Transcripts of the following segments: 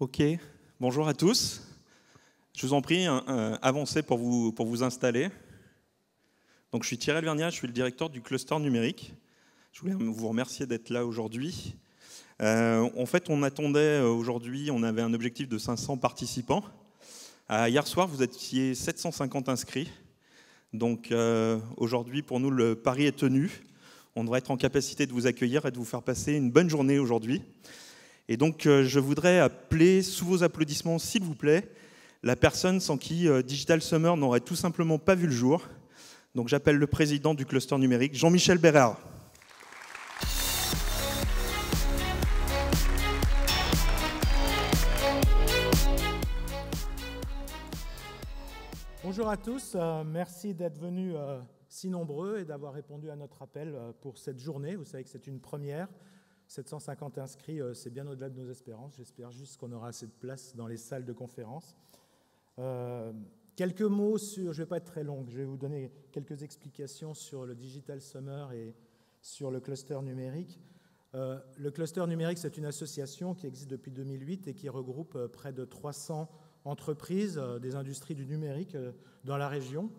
Ok, bonjour à tous. Je vous en prie, avancez pour vous installer. Donc, je suis Thierry Verniat, je suis le directeur du Clust'R numérique. Je voulais vous remercier d'être là aujourd'hui. En fait, on attendait aujourd'hui, on avait un objectif de 500 participants. Hier soir, vous étiez 750 inscrits. Donc aujourd'hui, pour nous, le pari est tenu. On devrait être en capacité de vous accueillir et de vous faire passer une bonne journée aujourd'hui. Et donc, je voudrais appeler, sous vos applaudissements, s'il vous plaît, la personne sans qui Digital Summer n'aurait tout simplement pas vu le jour. Donc, j'appelle le président du Clust'R numérique, Jean-Michel Bérard. Bonjour à tous, merci d'être venus si nombreux et d'avoir répondu à notre appel pour cette journée. Vous savez que c'est une première. 750 inscrits, c'est bien au-delà de nos espérances. J'espère juste qu'on aura assez de place dans les salles de conférence. Quelques mots sur, je ne vais pas être très long, je vais vous donner quelques explications sur le Digital Summer et sur le Clust'R numérique. Le Clust'R numérique, c'est une association qui existe depuis 2008 et qui regroupe près de 300 entreprises des industries du numérique dans la région.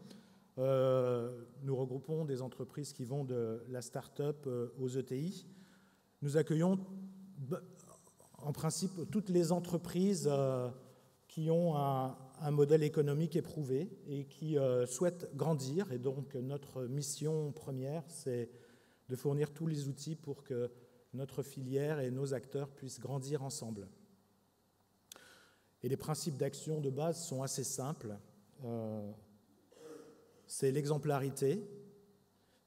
Nous regroupons des entreprises qui vont de la start-up aux ETI. Nous accueillons en principe toutes les entreprises qui ont un modèle économique éprouvé et qui souhaitent grandir. Et donc notre mission première, c'est de fournir tous les outils pour que notre filière et nos acteurs puissent grandir ensemble. Et les principes d'action de base sont assez simples. C'est l'exemplarité,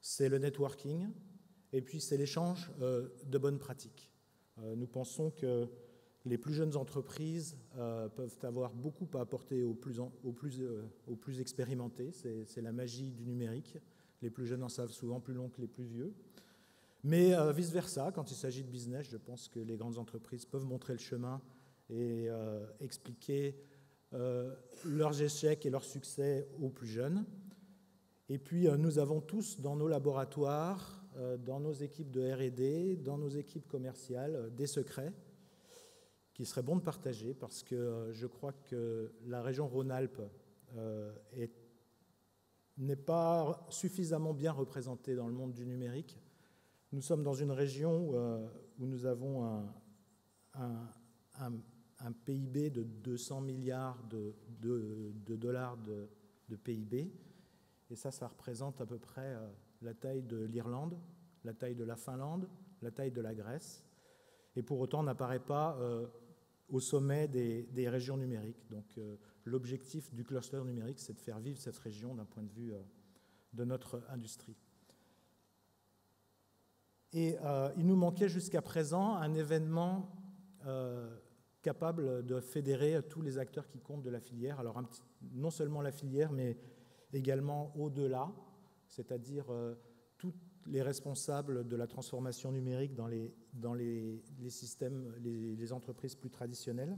c'est le networking, et puis c'est l'échange de bonnes pratiques. Nous pensons que les plus jeunes entreprises peuvent avoir beaucoup à apporter aux plus expérimentés. C'est la magie du numérique. Les plus jeunes en savent souvent plus long que les plus vieux. Mais vice-versa, quand il s'agit de business, je pense que les grandes entreprises peuvent montrer le chemin et expliquer leurs échecs et leurs succès aux plus jeunes. Et puis, nous avons tous dans nos laboratoires, dans nos équipes de R&D, dans nos équipes commerciales, des secrets qu'il serait bon de partager parce que je crois que la région Rhône-Alpes n'est pas suffisamment bien représentée dans le monde du numérique. Nous sommes dans une région où nous avons un PIB de 200 milliards de dollars de PIB. Et ça représente à peu près la taille de l'Irlande, la taille de la Finlande, la taille de la Grèce. Et pour autant, on n'apparaît pas au sommet des régions numériques. Donc l'objectif du Clust'R numérique, c'est de faire vivre cette région d'un point de vue de notre industrie. Et il nous manquait jusqu'à présent un événement capable de fédérer tous les acteurs qui comptent de la filière. Alors non seulement la filière, mais également au-delà, c'est-à-dire tous les responsables de la transformation numérique dans les systèmes, les entreprises plus traditionnelles.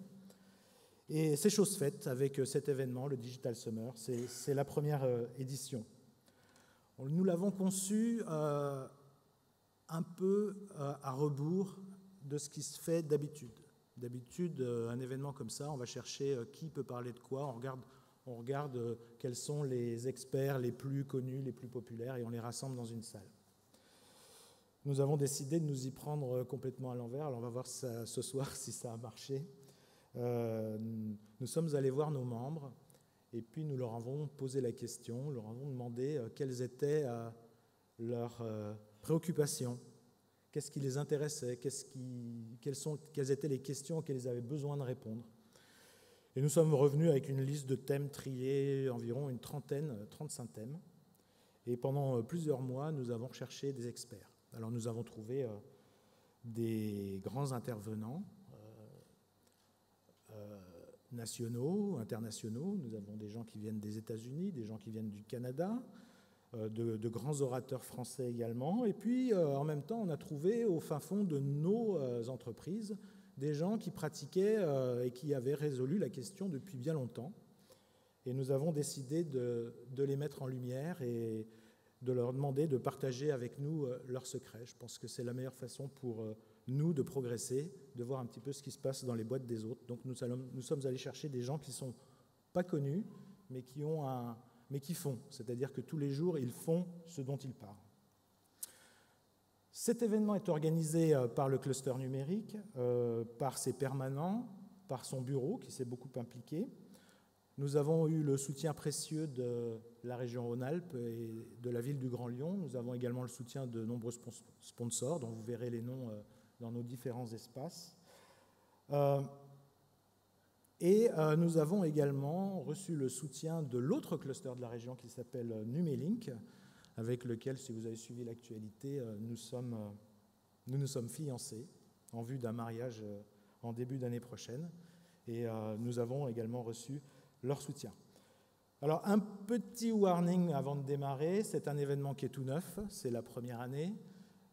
Et c'est chose faite avec cet événement, le Digital Summer. C'est la première édition. Nous l'avons conçu un peu à rebours de ce qui se fait d'habitude. D'habitude, un événement comme ça, on va chercher qui peut parler de quoi, on regarde quels sont les experts les plus connus, les plus populaires, et on les rassemble dans une salle. Nous avons décidé de nous y prendre complètement à l'envers. Alors on va voir ça, ce soir si ça a marché. Nous sommes allés voir nos membres et puis nous leur avons posé la question, leur avons demandé quelles étaient leurs préoccupations, qu'est-ce qui les intéressait, quelles étaient les questions auxquelles ils avaient besoin de répondre. Et nous sommes revenus avec une liste de thèmes triés, environ une 35 thèmes. Et pendant plusieurs mois, nous avons cherché des experts. Alors nous avons trouvé des grands intervenants nationaux, internationaux. Nous avons des gens qui viennent des États-Unis, des gens qui viennent du Canada, de grands orateurs français également. Et puis, en même temps, on a trouvé au fin fond de nos entreprises des gens qui pratiquaient et qui avaient résolu la question depuis bien longtemps. Et nous avons décidé de les mettre en lumière et de leur demander de partager avec nous leurs secrets. Je pense que c'est la meilleure façon pour nous, de progresser, de voir un petit peu ce qui se passe dans les boîtes des autres. Donc nous sommes allés chercher des gens qui ne sont pas connus, mais qui font. C'est-à-dire que tous les jours, ils font ce dont ils parlent. Cet événement est organisé par le Clust'R numérique, par ses permanents, par son bureau qui s'est beaucoup impliqué. Nous avons eu le soutien précieux de la région Rhône-Alpes et de la ville du Grand Lyon. Nous avons également le soutien de nombreux sponsors, dont vous verrez les noms dans nos différents espaces. Et nous avons également reçu le soutien de l'autre cluster de la région qui s'appelle Numelink, avec lequel, si vous avez suivi l'actualité, nous nous sommes fiancés en vue d'un mariage en début d'année prochaine. Et nous avons également reçu leur soutien. Alors, un petit warning avant de démarrer, c'est un événement qui est tout neuf, c'est la première année.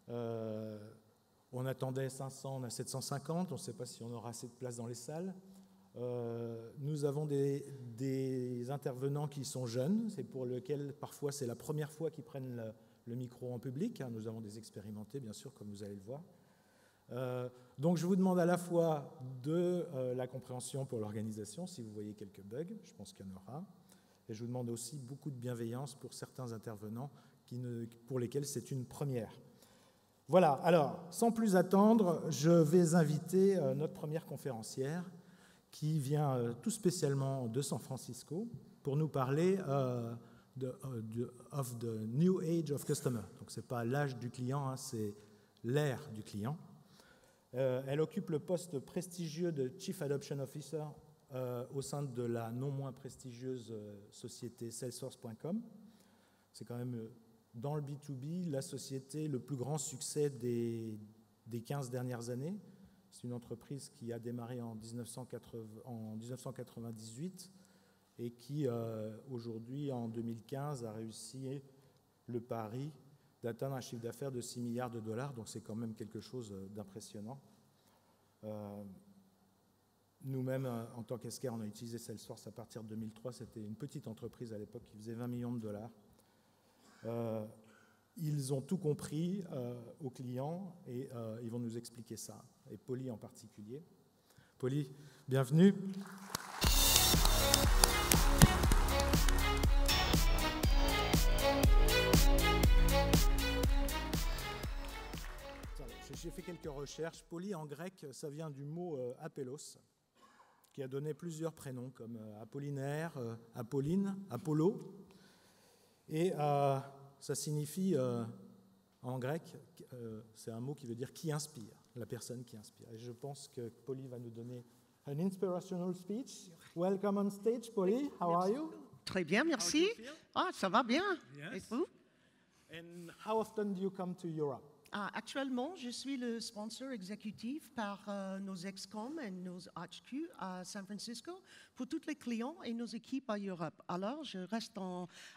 On attendait 500, on a 750, on ne sait pas si on aura assez de place dans les salles. Nous avons des intervenants qui sont jeunes, c'est pour lesquels parfois c'est la première fois qu'ils prennent le micro en public. Nous avons des expérimentés, bien sûr, comme vous allez le voir. Donc je vous demande à la fois de la compréhension pour l'organisation, si vous voyez quelques bugs, je pense qu'il y en aura. Et je vous demande aussi beaucoup de bienveillance pour certains intervenants pour lesquels c'est une première. Voilà, alors, sans plus attendre, je vais inviter notre première conférencière qui vient tout spécialement de San Francisco pour nous parler of the new age of customer. Donc, ce n'est pas l'âge du client, hein, c'est l'ère du client. Elle occupe le poste prestigieux de Chief Adoption Officer au sein de la non moins prestigieuse société Salesforce.com. C'est quand même, dans le B2B, la société le plus grand succès des 15 dernières années. C'est une entreprise qui a démarré en 1998 et qui, aujourd'hui, en 2015, a réussi le pari d'atteindre un chiffre d'affaires de 6 milliards de dollars, donc c'est quand même quelque chose d'impressionnant. Nous-mêmes, en tant qu'Esker, on a utilisé Salesforce à partir de 2003. C'était une petite entreprise à l'époque qui faisait 20 millions de dollars. Ils ont tout compris aux clients et ils vont nous expliquer ça, et Polly en particulier. Polly, bienvenue. J'ai fait quelques recherches. Polly en grec, ça vient du mot apellos, qui a donné plusieurs prénoms comme Apollinaire, Apolline, Apollo. Et ça signifie, en grec, c'est un mot qui veut dire qui inspire, la personne qui inspire. Et je pense que Polly va nous donner an inspirational speech. Welcome on stage, Polly. How are you? Très bien, merci. Ah, ça va bien. Yes. Et vous? And how often do you come to Europe? Actuellement, je suis le sponsor exécutif par nos ex-com et nos HQ à San Francisco pour tous les clients et nos équipes à Europe. Alors, je reste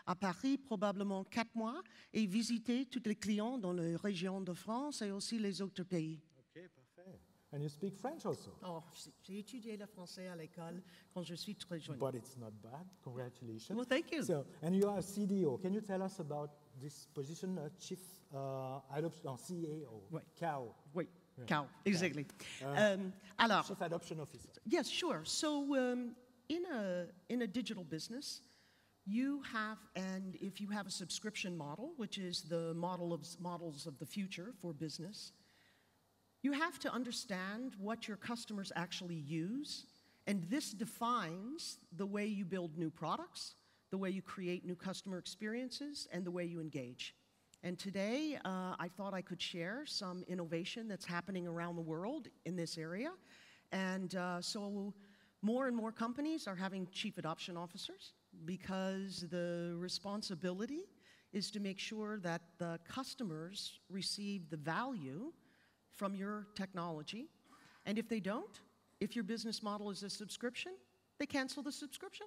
à Paris probablement 4 mois et visiter tous les clients dans les régions de France et aussi les autres pays. Ok, parfait. And you speak French also? Oh, j'ai étudié le français à l'école quand je suis très jeune. But it's not bad. Congratulations. Well, thank you. So, and you are a CDO. Can you tell us about this position, Chief Adoption, CAO? Oui. CAO. Oui, CAO, exactly. Alors, Chief Adoption Officer. Yes, sure. So in a digital business, you have, and if you have a subscription model, which is the models of the future for business, you have to understand what your customers actually use, and this defines the way you build new products, the way you create new customer experiences, and the way you engage. And today, I thought I could share some innovation that's happening around the world in this area. And so more and more companies are having chief adoption officers because the responsibility is to make sure that the customers receive the value from your technology. And if they don't, if your business model is a subscription, they cancel the subscription.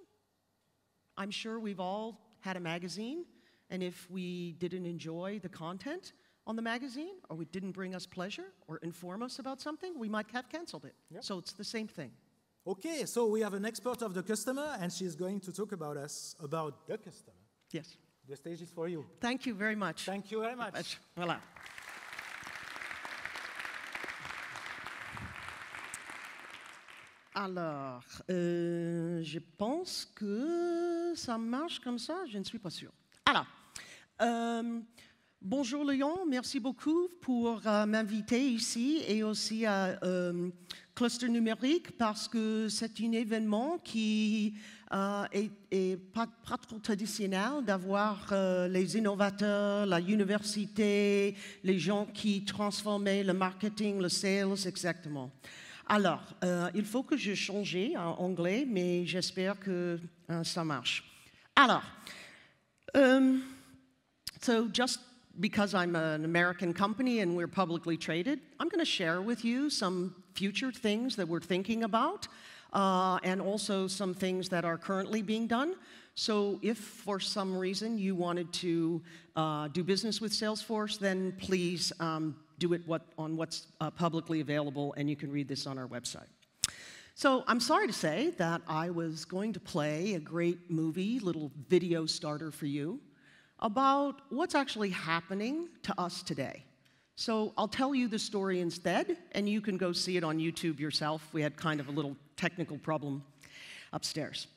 I'm sure we've all had a magazine, and if we didn't enjoy the content on the magazine, or it didn't bring us pleasure or inform us about something, we might have canceled it. Yep. So it's the same thing. Okay, so we have an expert of the customer, and she's going to talk about the customer. Yes. The stage is for you. Thank you very much. Thank you very much. Voilà. Alors, je pense que ça marche comme ça, je ne suis pas sûre. Alors, bonjour Léon, merci beaucoup pour m'inviter ici et aussi à Clust'R numérique parce que c'est un événement qui est pas trop traditionnel d'avoir les innovateurs, la université, les gens qui transformaient le marketing, le sales, exactement. Alors, il faut que je change en anglais, mais j'espère que ça marche. Alors, so just because I'm an American company and we're publicly traded, I'm going to share with you some future things that we're thinking about, and also some things that are currently being done. So if for some reason you wanted to do business with Salesforce, then please do it on what's publicly available, and you can read this on our website. So I'm sorry to say that I was going to play a great movie, little video starter for you, about what's actually happening to us today. So I'll tell you the story instead, and you can go see it on YouTube yourself. We had kind of a little technical problem upstairs.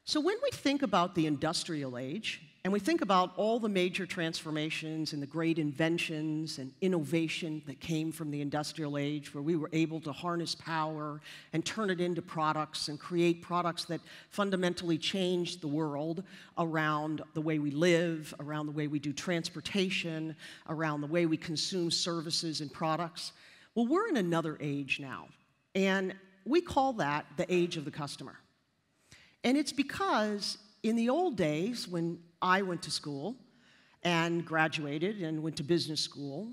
So when we think about the industrial age, and we think about all the major transformations and the great inventions and innovation that came from the industrial age, where we were able to harness power and turn it into products and create products that fundamentally changed the world around the way we live, around the way we do transportation, around the way we consume services and products. Well, we're in another age now, and we call that the age of the customer. And it's because in the old days, when I went to school and graduated and went to business school,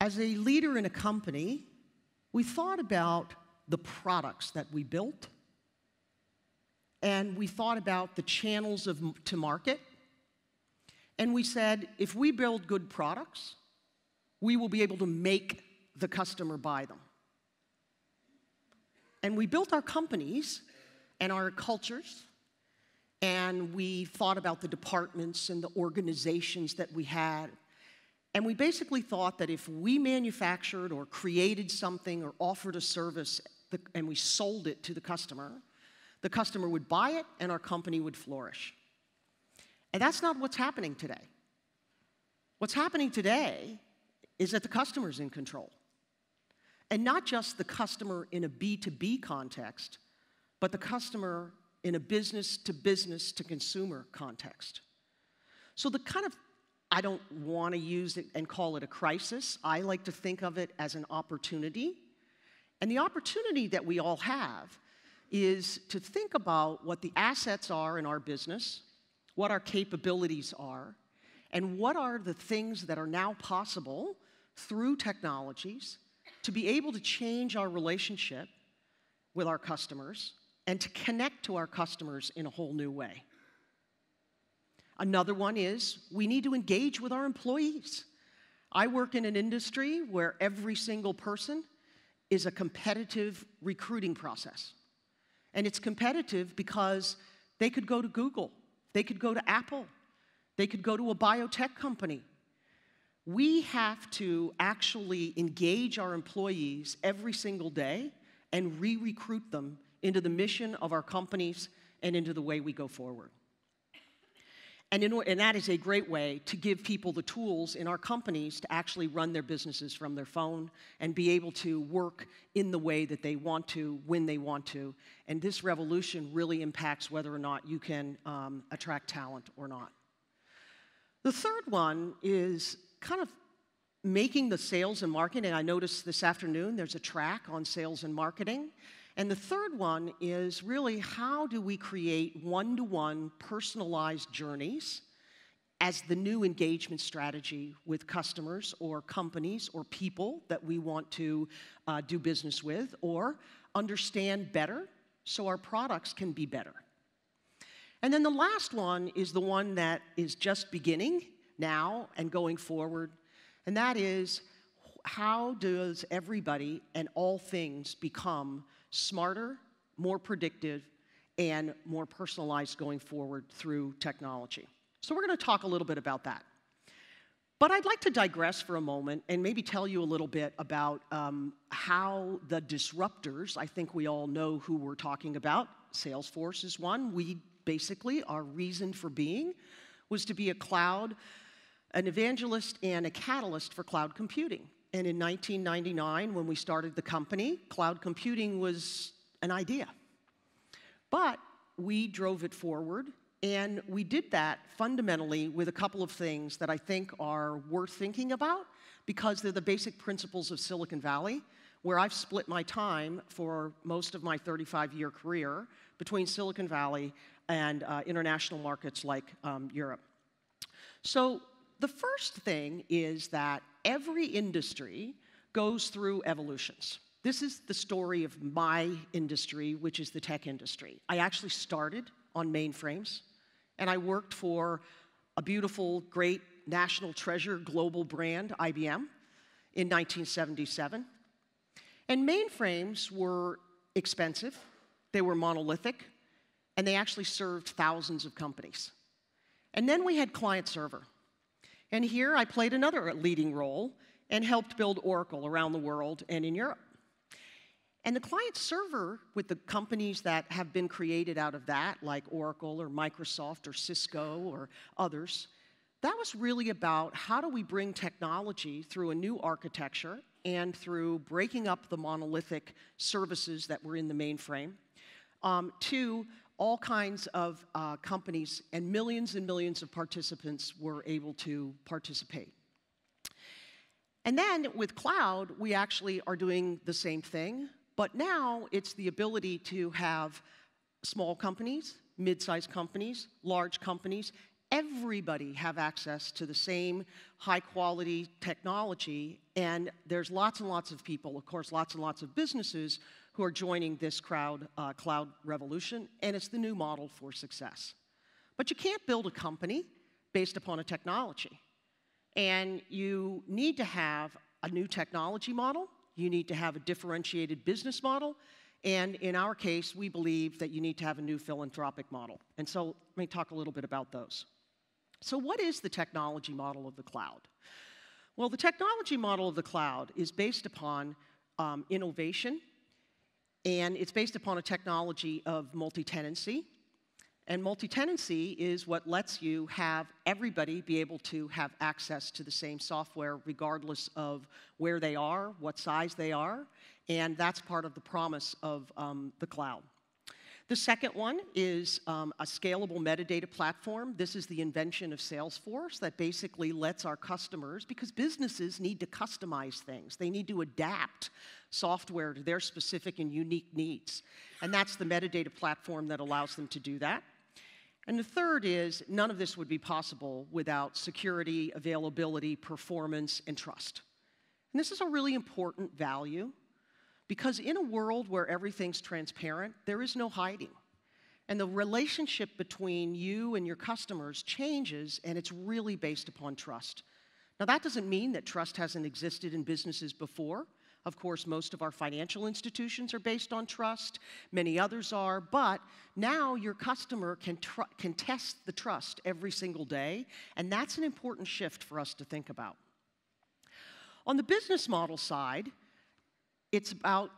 as a leader in a company, we thought about the products that we built, and we thought about the channels to market, and we said, if we build good products, we will be able to make the customer buy them. And we built our companies and our cultures, and we thought about the departments and the organizations that we had. And we basically thought that if we manufactured or created something or offered a service and we sold it to the customer would buy it and our company would flourish. And that's not what's happening today. What's happening today is that the customer's in control. And not just the customer in a B2B context, but the customer in a business to consumer context. So I don't want to use it and call it a crisis. I like to think of it as an opportunity. And the opportunity that we all have is to think about what the assets are in our business, what our capabilities are, and what are the things that are now possible through technologies to be able to change our relationship with our customers and to connect to our customers in a whole new way. Another one is we need to engage with our employees. I work in an industry where every single person is a competitive recruiting process. And it's competitive because they could go to Google, they could go to Apple, they could go to a biotech company. We have to actually engage our employees every single day and re-recruit them into the mission of our companies and into the way we go forward. And that is a great way to give people the tools in our companies to actually run their businesses from their phone and be able to work in the way that they want to, when they want to. And this revolution really impacts whether or not you can attract talent or not. The third one is kind of making the sales and marketing. I noticed this afternoon there's a track on sales and marketing. And the third one is really how do we create one-to-one personalized journeys as the new engagement strategy with customers or companies or people that we want to do business with or understand better so our products can be better. And then the last one is the one that is just beginning now and going forward, and that is how does everybody and all things become smarter, more predictive, and more personalized going forward through technology. So we're going to talk a little bit about that. But I'd like to digress for a moment and maybe tell you a little bit about how the disruptors, I think we all know who we're talking about. Salesforce is one. We basically, our reason for being was to be a cloud, an evangelist and a catalyst for cloud computing. And in 1999, when we started the company, cloud computing was an idea. But we drove it forward, and we did that fundamentally with a couple of things that I think are worth thinking about, because they're the basic principles of Silicon Valley, where I've split my time for most of my 35-year career between Silicon Valley and international markets like Europe. So the first thing is that every industry goes through evolutions. This is the story of my industry, which is the tech industry. I actually started on mainframes, and I worked for a beautiful, great national treasure global brand, IBM, in 1977. And mainframes were expensive, they were monolithic, and they actually served thousands of companies. And then we had client-server. And here I played another leading role and helped build Oracle around the world and in Europe. And the client-server with the companies that have been created out of that, like Oracle or Microsoft or Cisco or others, that was really about how do we bring technology through a new architecture and through breaking up the monolithic services that were in the mainframe to all kinds of companies, and millions of participants were able to participate. And then with cloud, we actually are doing the same thing, but now it's the ability to have small companies, mid-sized companies, large companies, everybody have access to the same high-quality technology, and there's lots and lots of people, of course, lots and lots of businesses who are joining this cloud revolution, and it's the new model for success. But you can't build a company based upon a technology. And you need to have a new technology model, you need to have a differentiated business model, and in our case, we believe that you need to have a new philanthropic model. And so let me talk a little bit about those. So what is the technology model of the cloud? Well, the technology model of the cloud is based upon innovation, and it's based upon a technology of multi-tenancy. And multi-tenancy is what lets you have everybody be able to have access to the same software regardless of where they are, what size they are, and that's part of the promise of the cloud. The second one is a scalable metadata platform. This is the invention of Salesforce that basically lets our customers, because businesses need to customize things, they need to adapt software to their specific and unique needs. And that's the metadata platform that allows them to do that. And the third is, none of this would be possible without security, availability, performance, and trust. And this is a really important value, because in a world where everything's transparent, there is no hiding. And the relationship between you and your customers changes, and it's really based upon trust. Now, that doesn't mean that trust hasn't existed in businesses before. Of course, most of our financial institutions are based on trust. Many others are. But now your customer can test the trust every single day, and that's an important shift for us to think about. On the business model side, it's about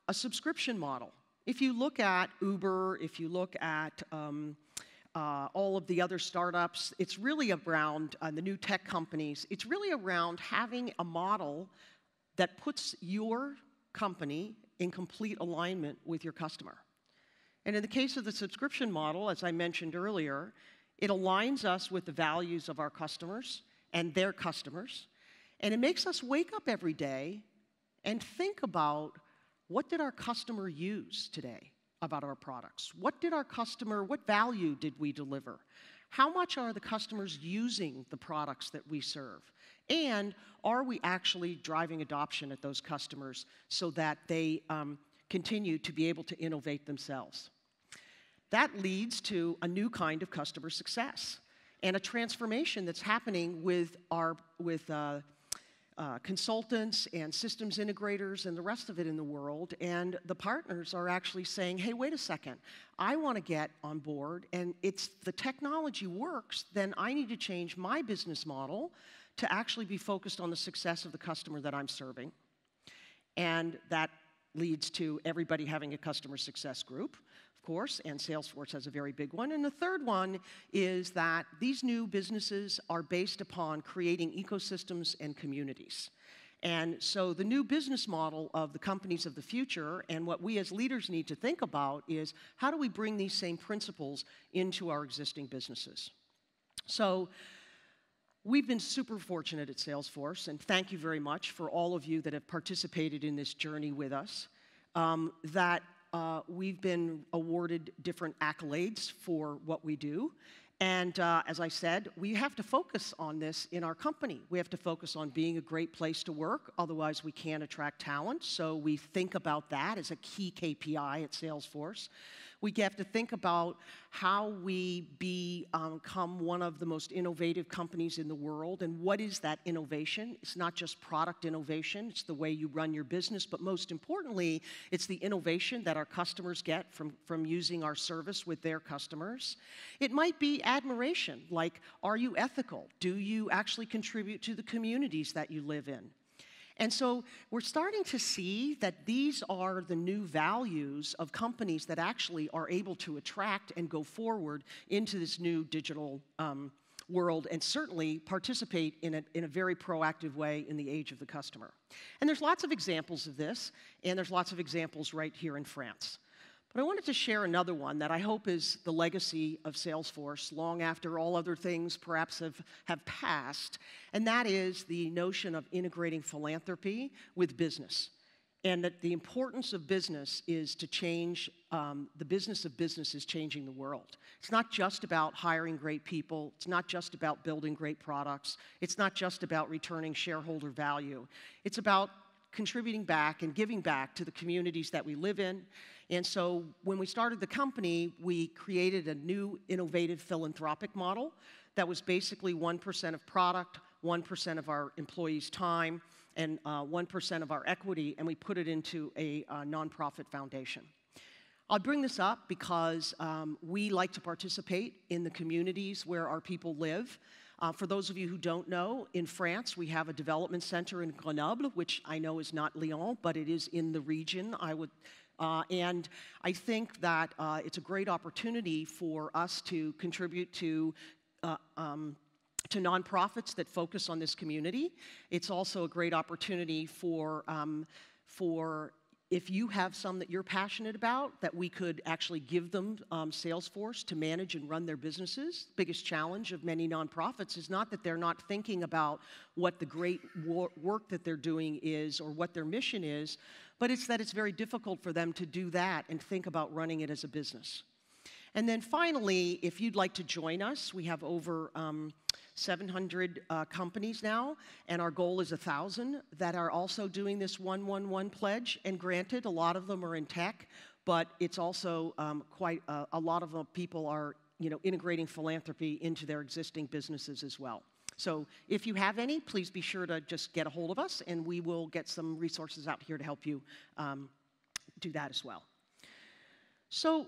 a subscription model. If you look at Uber, if you look at all of the other startups, it's really around the new tech companies. It's really around having a model that puts your company in complete alignment with your customer. And in the case of the subscription model, as I mentioned earlier, it aligns us with the values of our customers and their customers, and it makes us wake up every day and think about, what did our customer use today about our products? What value did we deliver? How much are the customers using the products that we serve? And are we actually driving adoption at those customers so that they continue to be able to innovate themselves? That leads to a new kind of customer success and a transformation that's happening with consultants and systems integrators and the rest of it in the world, and the partners are actually saying, hey, wait a second, I want to get on board, and if the technology works, then I need to change my business model to actually be focused on the success of the customer that I'm serving. And that leads to everybody having a customer success group, of course, and Salesforce has a very big one. And the third one is that these new businesses are based upon creating ecosystems and communities. And so the new business model of the companies of the future, and what we as leaders need to think about, is how do we bring these same principles into our existing businesses? So we've been super fortunate at Salesforce, and thank you very much for all of you that have participated in this journey with us, we've been awarded different accolades for what we do. And as I said, we have to focus on this in our company. We have to focus on being a great place to work, otherwise we can't attract talent. So we think about that as a key KPI at Salesforce. We have to think about how we become one of the most innovative companies in the world, and what is that innovation? It's not just product innovation, it's the way you run your business, but most importantly, it's the innovation that our customers get from using our service with their customers. It might be admiration, like, are you ethical? Do you actually contribute to the communities that you live in? And so we're starting to see that these are the new values of companies that actually are able to attract and go forward into this new digital world, and certainly participate in a very proactive way in the age of the customer. And there's lots of examples of this, and there's lots of examples right here in France. But I wanted to share another one that I hope is the legacy of Salesforce long after all other things perhaps have passed, and that is the notion of integrating philanthropy with business. And that the importance of business is to change, the business of business is changing the world. It's not just about hiring great people, it's not just about building great products, it's not just about returning shareholder value. It's about contributing back and giving back to the communities that we live in. And so when we started the company, we created a new innovative philanthropic model that was basically 1% of product, 1% of our employees' time, and 1% of our equity, and we put it into a nonprofit foundation. I'll bring this up because we like to participate in the communities where our people live. For those of you who don't know, in France, we have a development center in Grenoble, which I know is not Lyon, but it is in the region. And I think that it's a great opportunity for us to contribute to nonprofits that focus on this community. It's also a great opportunity for if you have some that you're passionate about, that we could actually give them Salesforce to manage and run their businesses. The biggest challenge of many nonprofits is not that they're not thinking about what the great work that they're doing is or what their mission is, but it's that it's very difficult for them to do that and think about running it as a business. And then finally, if you'd like to join us, we have over 700 companies now, and our goal is 1,000 that are also doing this 1-1-1 pledge. And granted, a lot of them are in tech, but it's also quite a lot of people are integrating philanthropy into their existing businesses as well. So if you have any, please be sure to just get a hold of us, and we will get some resources out here to help you do that as well. So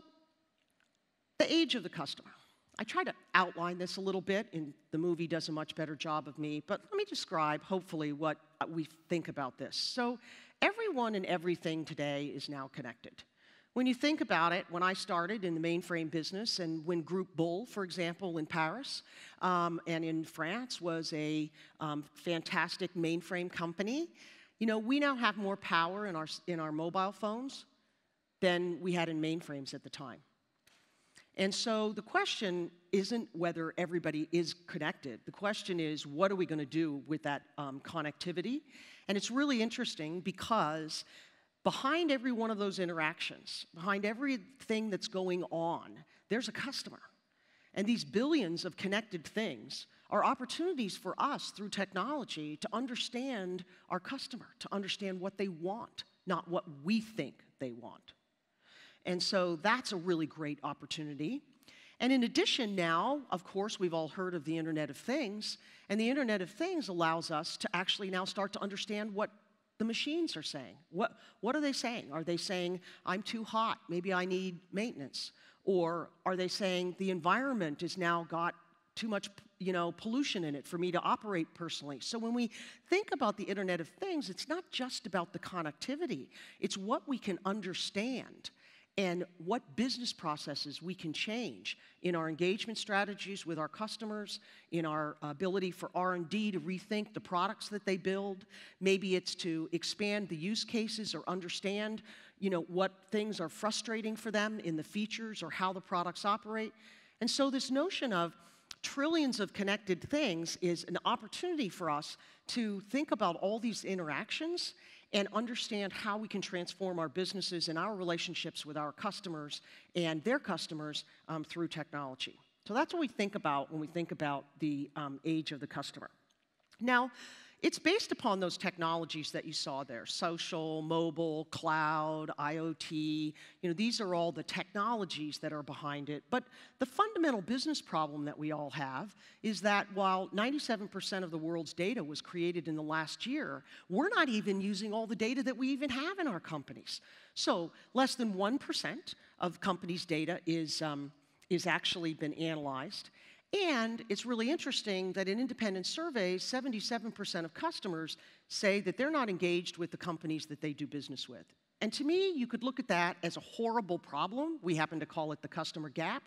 the age of the customer. I try to outline this a little bit, and the movie does a much better job of me, but let me describe, hopefully, what we think about this. So everyone and everything today is now connected. When you think about it, when I started in the mainframe business, and when Groupe Bull, for example, in Paris and in France was a fantastic mainframe company, we now have more power in our mobile phones than we had in mainframes at the time. And so the question isn't whether everybody is connected. The question is, what are we going to do with that connectivity? And it's really interesting because behind every one of those interactions, behind everything that's going on, there's a customer. And these billions of connected things are opportunities for us through technology to understand our customer, to understand what they want, not what we think they want. And so that's a really great opportunity. And in addition now, of course, we've all heard of the Internet of Things, and the Internet of Things allows us to actually now start to understand what the machines are saying. What are they saying? Are they saying, I'm too hot, maybe I need maintenance? Or are they saying the environment has now got too much pollution in it for me to operate personally. So when we think about the Internet of Things, it's not just about the connectivity. It's what we can understand and what business processes we can change in our engagement strategies with our customers, in our ability for R&D to rethink the products that they build. Maybe it's to expand the use cases or understand, what things are frustrating for them in the features or how the products operate. And so this notion of trillions of connected things is an opportunity for us to think about all these interactions and understand how we can transform our businesses and our relationships with our customers and their customers through technology. So that's what we think about when we think about the age of the customer. Now, it's based upon those technologies that you saw there: social, mobile, cloud, IoT. These are all the technologies that are behind it. But the fundamental business problem that we all have is that while 97% of the world's data was created in the last year, we're not even using all the data that we even have in our companies. So less than 1% of companies' data is actually been analyzed. And it's really interesting that in independent surveys, 77% of customers say that they're not engaged with the companies that they do business with. And to me, you could look at that as a horrible problem. We happen to call it the customer gap.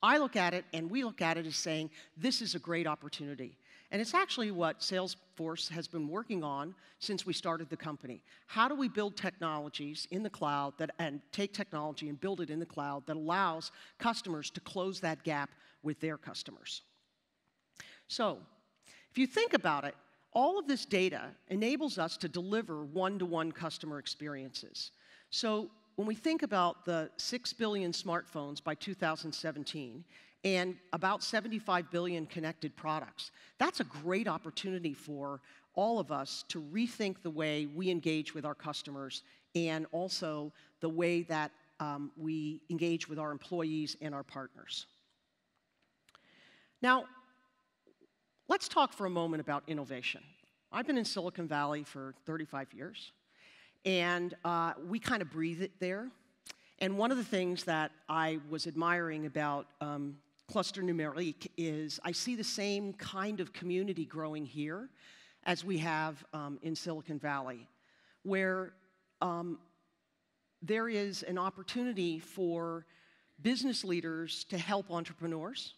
I look at it, and we look at it as saying, this is a great opportunity. And it's actually what Salesforce has been working on since we started the company. How do we build technologies in the cloud and take technology and build it in the cloud that allows customers to close that gap with their customers? So, if you think about it, all of this data enables us to deliver one-to-one customer experiences. So, when we think about the 6 billion smartphones by 2017 and about 75 billion connected products, that's a great opportunity for all of us to rethink the way we engage with our customers and also the way that we engage with our employees and our partners. Now, let's talk for a moment about innovation. I've been in Silicon Valley for 35 years, and we kind of breathe it there. And one of the things that I was admiring about Clust'R Numérique is I see the same kind of community growing here as we have in Silicon Valley, where there is an opportunity for business leaders to help entrepreneurs.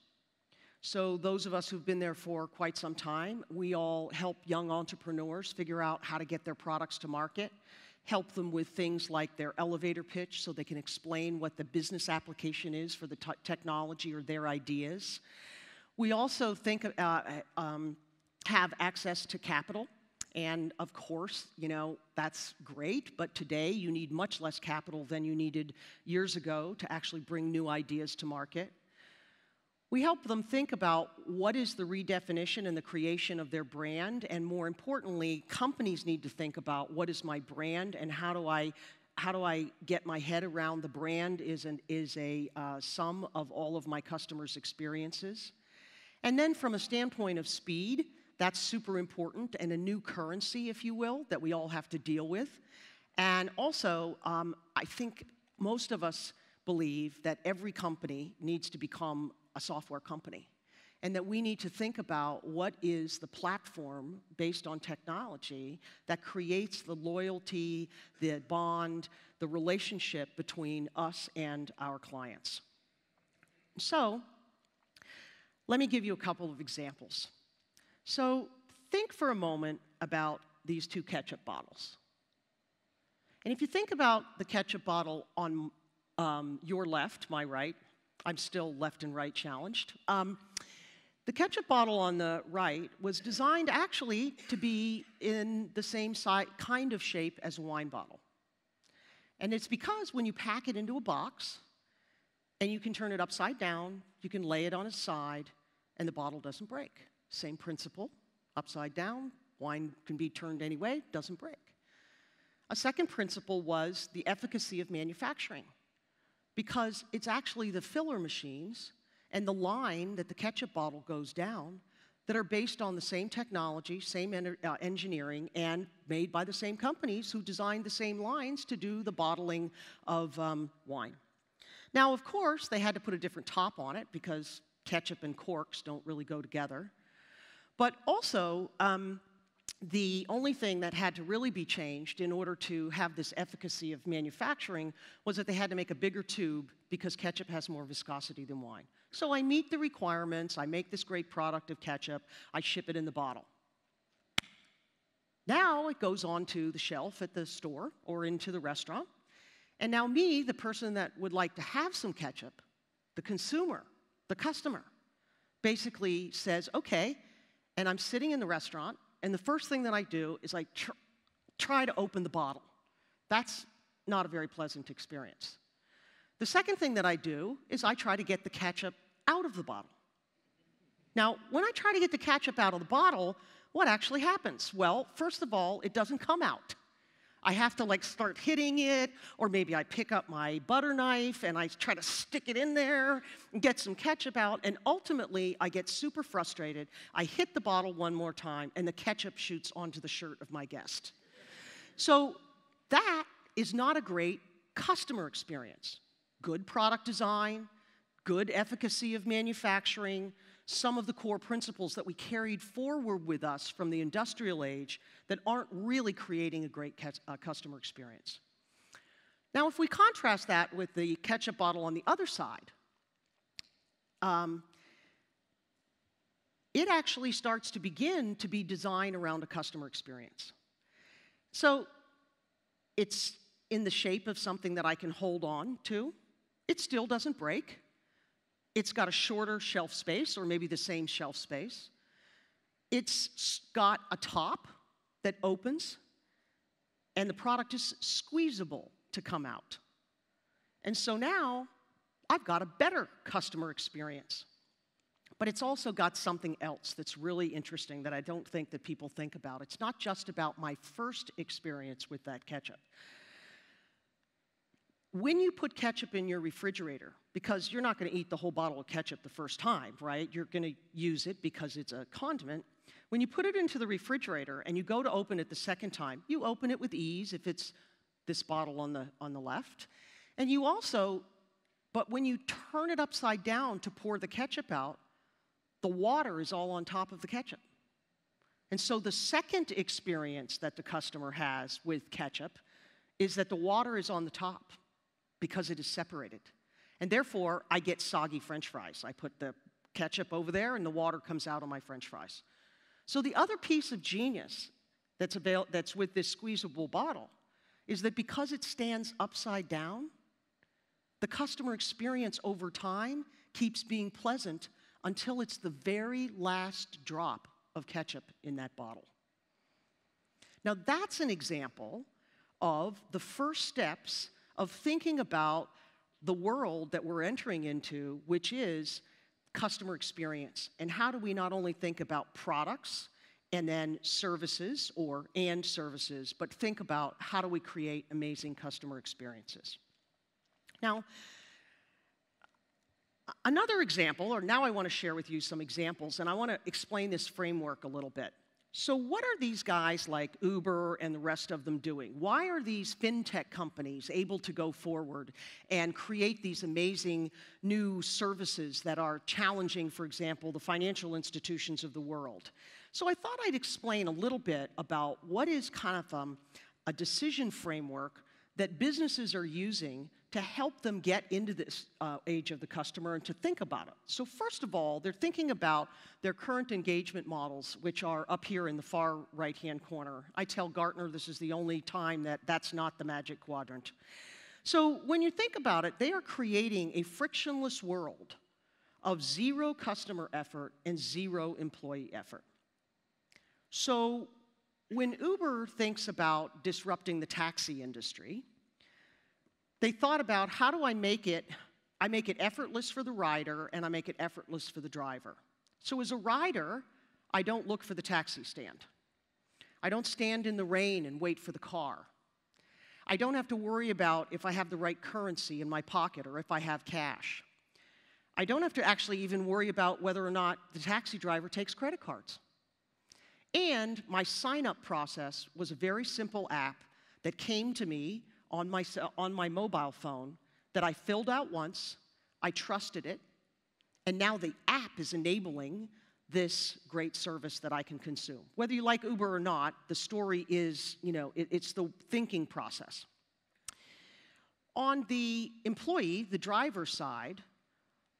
So those of us who've been there for quite some time, we all help young entrepreneurs figure out how to get their products to market, help them with things like their elevator pitch so they can explain what the business application is for the technology or their ideas. We also have access to capital. And of course, that's great, but today you need much less capital than you needed years ago to actually bring new ideas to market. We help them think about what is the redefinition and the creation of their brand, and more importantly, companies need to think about what is my brand and how do I get my head around the brand is a sum of all of my customers' experiences. And then from a standpoint of speed, that's super important and a new currency, if you will, that we all have to deal with. And also, I think most of us believe that every company needs to become a software company, and that we need to think about what is the platform based on technology that creates the loyalty, the bond, the relationship between us and our clients. So, let me give you a couple of examples. So, think for a moment about these two ketchup bottles. And if you think about the ketchup bottle on your left, my right, I'm still left and right challenged. The ketchup bottle on the right was designed actually to be in the same kind of shape as a wine bottle. And it's because when you pack it into a box, and you can turn it upside down, you can lay it on its side, and the bottle doesn't break. Same principle, upside down, wine can be turned any way, doesn't break. A second principle was the efficacy of manufacturing, because it's actually the filler machines and the line that the ketchup bottle goes down that are based on the same technology, same engineering, and made by the same companies who designed the same lines to do the bottling of wine. Now, of course, they had to put a different top on it because ketchup and corks don't really go together. But also, the only thing that had to really be changed in order to have this efficacy of manufacturing was that they had to make a bigger tube because ketchup has more viscosity than wine. So I meet the requirements, I make this great product of ketchup, I ship it in the bottle. Now it goes onto the shelf at the store or into the restaurant. And now me, the person that would like to have some ketchup, the consumer, the customer, basically says, okay, and I'm sitting in the restaurant, and the first thing that I do is I try to open the bottle. That's not a very pleasant experience. The second thing that I do is I try to get the ketchup out of the bottle. Now, when I try to get the ketchup out of the bottle, what actually happens? Well, first of all, it doesn't come out. I have to start hitting it, or maybe I pick up my butter knife and I try to stick it in there and get some ketchup out, and ultimately I get super frustrated. I hit the bottle one more time and the ketchup shoots onto the shirt of my guest. So that is not a great customer experience. Good product design, good efficacy of manufacturing, some of the core principles that we carried forward with us from the industrial age that aren't really creating a great customer experience. Now, if we contrast that with the ketchup bottle on the other side, it actually starts to begin to be designed around a customer experience. So it's in the shape of something that I can hold on to. It still doesn't break. It's got a shorter shelf space, or maybe the same shelf space. It's got a top that opens, and the product is squeezable to come out. And so now, I've got a better customer experience. But it's also got something else that's really interesting that I don't think that people think about. It's not just about my first experience with that ketchup. When you put ketchup in your refrigerator, because you're not going to eat the whole bottle of ketchup the first time, right? You're going to use it because it's a condiment. When you put it into the refrigerator and you go to open it the second time, you open it with ease if it's this bottle on the left. And you also, but when you turn it upside down to pour the ketchup out, the water is all on top of the ketchup. And so the second experience that the customer has with ketchup is that the water is on the top, because it is separated. And therefore, I get soggy French fries. I put the ketchup over there, and the water comes out on my French fries. So the other piece of genius that's with this squeezable bottle is that because it stands upside down, the customer experience over time keeps being pleasant until it's the very last drop of ketchup in that bottle. Now, that's an example of the first steps of thinking about the world that we're entering into, which is customer experience. And how do we not only think about products and then services, but think about how do we create amazing customer experiences. Now, another example, or now I want to share with you some examples, and I want to explain this framework a little bit. So what are these guys like Uber and the rest of them doing? Why are these fintech companies able to go forward and create these amazing new services that are challenging, for example, the financial institutions of the world? So I thought I'd explain a little bit about what is kind of a decision framework that businesses are using to help them get into this age of the customer and to think about it. So first of all, they're thinking about their current engagement models, which are up here in the far right-hand corner. I tell Gartner this is the only time that that's not the magic quadrant. So when you think about it, they are creating a frictionless world of zero customer effort and zero employee effort. So when Uber thinks about disrupting the taxi industry, they thought about how do I make it effortless for the rider and I make it effortless for the driver. So as a rider, I don't look for the taxi stand. I don't stand in the rain and wait for the car. I don't have to worry about if I have the right currency in my pocket or if I have cash. I don't have to actually even worry about whether or not the taxi driver takes credit cards. And my sign-up process was a very simple app that came to me on my mobile phone that I filled out once, I trusted it, And now the app is enabling this great service that I can consume. Whether you like Uber or not, the story is, it's the thinking process. On the employee, the driver side,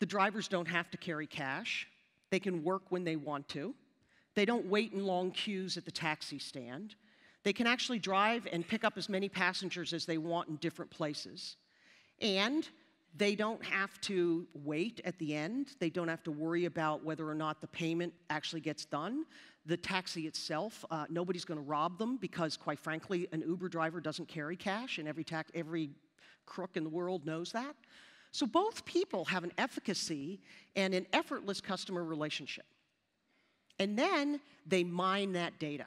the drivers don't have to carry cash. They can work when they want to. They don't wait in long queues at the taxi stand. They can actually drive and pick up as many passengers as they want in different places. And they don't have to wait at the end. They don't have to worry about whether or not the payment actually gets done. The taxi itself, nobody's going to rob them because, quite frankly, an Uber driver doesn't carry cash, and every crook in the world knows that. So both people have an efficacy and an effortless customer relationship. And then they mine that data.